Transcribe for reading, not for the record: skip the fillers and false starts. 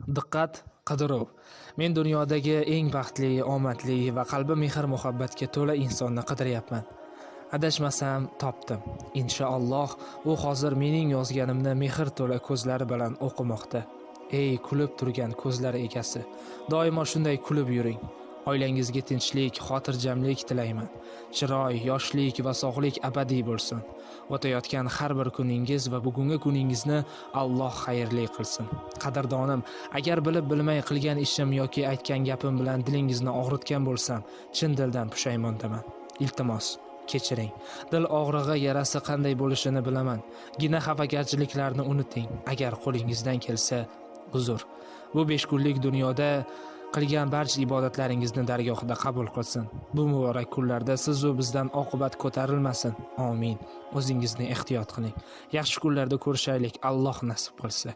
Diqqat, qidiruv. Men dunyodagi eng baxtli, omadli va qalbi mehr-muhabbatga to'la insonni qidiryapman. Adashmasam topdim. Inshaalloh, u hozir mening yozganimni mehr to'la ko'zlari bilan o'qimoqda. Ey kulib turgan ko'zlar egasi, doimo shunday kulib yuring. Oilangizga tinchlik, xotirjamlik tilayman. Chiroy, yoshlik va sog'lik abadiy bo'lsin. O'tayotgan har bir kuningiz va bugungi kuningizni Alloh xayrli qilsin. Qadrdonim, agar bilib bilmay qilgan ishim yoki aytgan gapim bilan dilingizni og'ritgan bo'lsam, chin dildan pushaymondaman. Iltimos, kechiring. Dil og'rig'i yarasi qanday bo'lishini bilaman. Gina xafagarchiliklarni unuting. Agar qo'lingizdan kelsa, uzr. Bu 5 kunlik dunyoda qilgan barcha ibodatlaringizni dargohida qabul qilsin. Bu muborak kunlarda siz va bizdan oqibat ko'tarilmasin. Amin. O'zingizni ehtiyot qiling. Yaxshi kunlarda ko'rishaylik, Alloh nasib qilsa.